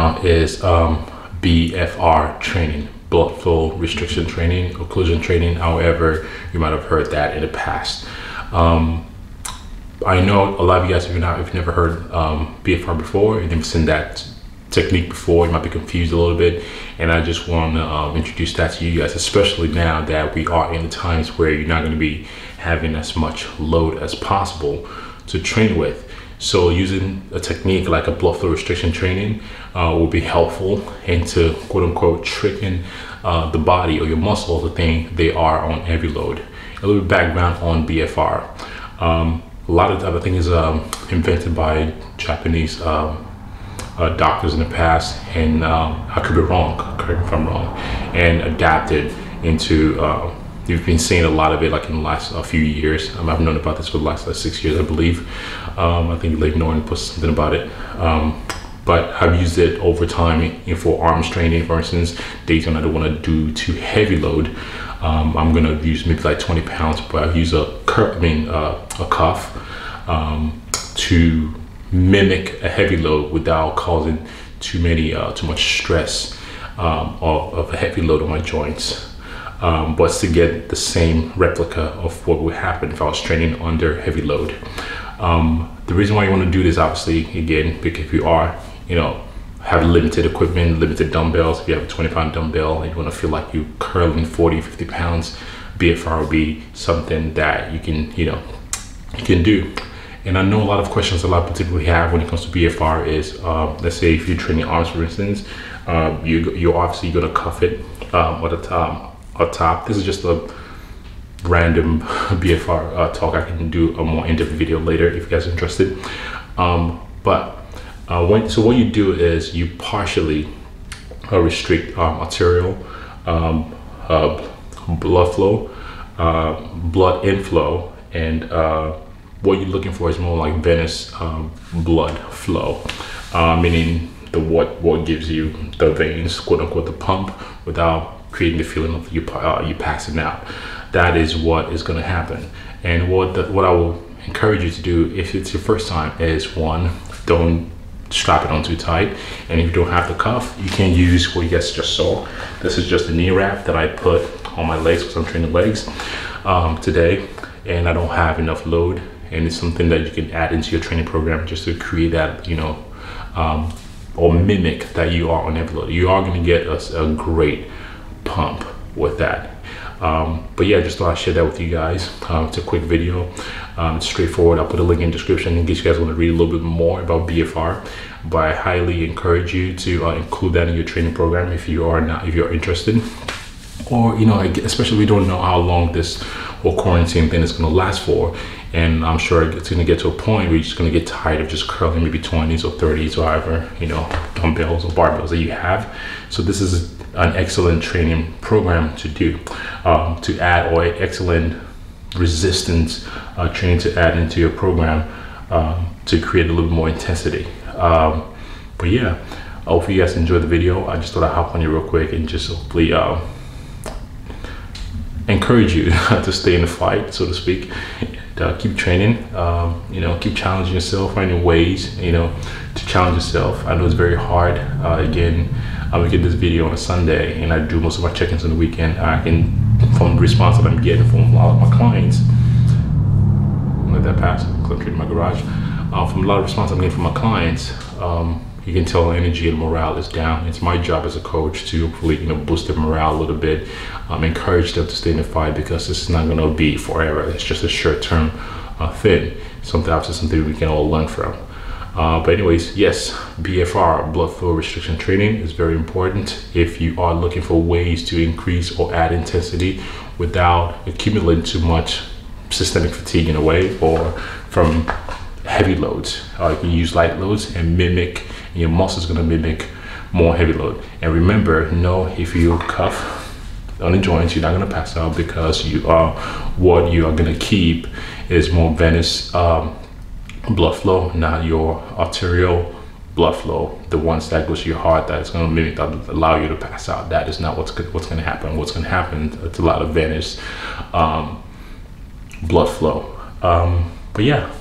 now is BFR training, blood flow restriction training, occlusion training. However, you might have heard that in the past. I know a lot of you guys, if you've never heard BFR before, you've never seen that technique before, you might be confused a little bit, and I just want to introduce that to you guys, especially now that we are in the times where you're not going to be having as much load as possible to train with. So using a technique like a blood flow restriction training will be helpful into quote unquote tricking the body or your muscles to think they are on heavy load. A little bit of background on BFR. A lot of the other things invented by Japanese doctors in the past, and I could be wrong, correct me if I'm wrong, and adapted into, you've been seeing a lot of it like in the last few years. I've known about this for the last 6 years, I believe. I think Lake Norton put something about it. But I've used it over time for arms training, for instance. Days when I don't want to do too heavy load, I'm gonna use maybe like 20 pounds, but I use a cuff to mimic a heavy load without causing too much stress of a heavy load on my joints, but to get the same replica of what would happen if I was training under heavy load. The reason why you want to do this, obviously, again, because if you are, have limited equipment, limited dumbbells, if you have a 20-pound dumbbell and you want to feel like you're curling 40, 50 pounds, BFR will be something that you can do. And I know a lot of questions a lot of people have when it comes to BFR is, let's say if you're training arms, for instance, you're obviously going to cuff it at the top. This is just a random BFR talk. I can do a more in-depth video later if you guys are interested. So what you do is you partially restrict arterial blood flow, blood inflow, and what you're looking for is more like venous blood flow, meaning what gives you the veins, quote unquote, the pump, without creating the feeling of you passing out. That is what is going to happen. And what I will encourage you to do if it's your first time is, one, don't strap it on too tight, and if you don't have the cuff, you can use what you guys just saw. This is just a knee wrap that I put on my legs because I'm training legs today, and I don't have enough load. And it's something that you can add into your training program just to create that, or mimic that you are on heavy load. You are going to get a great pump with that. But yeah, just thought I'd share that with you guys. It's a quick video. It's straightforward. I'll put a link in the description in case you guys want to read a little bit more about BFR. But I highly encourage you to include that in your training program if you're interested. Or, especially we don't know how long this whole quarantine thing is going to last for. And I'm sure it's going to get to a point where you're just going to get tired of just curling maybe 20s or 30s or however, dumbbells or barbells that you have. So this is an excellent training program to do, to add, or excellent resistance training to add into your program to create a little more intensity. But yeah, I hope you guys enjoyed the video. I just thought I'd hop on you real quick and just hopefully encourage you to stay in the fight, so to speak. Keep training, keep challenging yourself, finding ways, to challenge yourself. I know it's very hard. Again, I will get this video on a Sunday, and I do most of my check-ins on the weekend. From the response that I'm getting from a lot of my clients, let that pass, I'm in my garage. From a lot of response I'm getting from my clients, you can tell energy and morale is down. It's my job as a coach to hopefully, boost their morale a little bit, encourage them to stay in the fight, because this is not going to be forever. It's just a short-term thing. Something we can all learn from. But anyways, yes, BFR, blood flow restriction training, is very important if you are looking for ways to increase or add intensity without accumulating too much systemic fatigue in a way, or from heavy loads. You can use light loads and mimic, and your muscles going to mimic more heavy load. And remember, if you cuff on the joints, you're not going to pass out, because what you are going to keep is more venous blood flow, not your arterial blood flow, the ones that goes to your heart, that is going to mimic, that allow you to pass out. That is not what's going to happen. What's going to happen, it's a lot of venous blood flow. But yeah,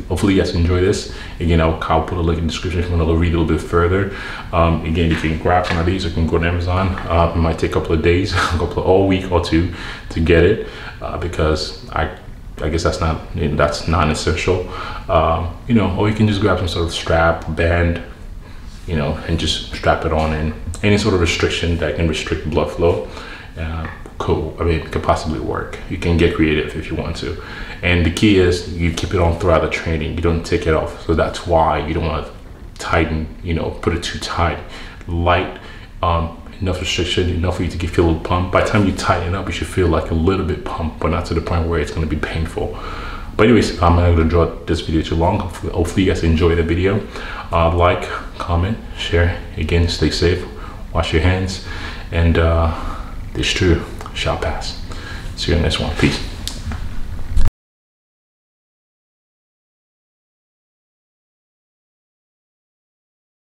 Hopefully you guys enjoy this. Again, I'll put a link in the description if you want to read a little bit further. Again, you can grab one of these, or you can go to Amazon. It might take a couple of days, all week or two to get it, because I guess that's non-essential. Or you can just grab some sort of strap, band, and just strap it on, and any sort of restriction that can restrict blood flow. Cool. I mean, it could possibly work. You can get creative if you want to. And the key is you keep it on throughout the training. You don't take it off. So that's why you don't want to tighten, put it too tight. Light, enough restriction, enough for you to feel a little pump. By the time you tighten up, you should feel like a little bit pumped, but not to the point where it's going to be painful. But anyways, I'm not going to draw this video too long. Hopefully you guys enjoy the video. Like, comment, share. Again, stay safe. Wash your hands. And this too shall pass. See you in the next one. Peace.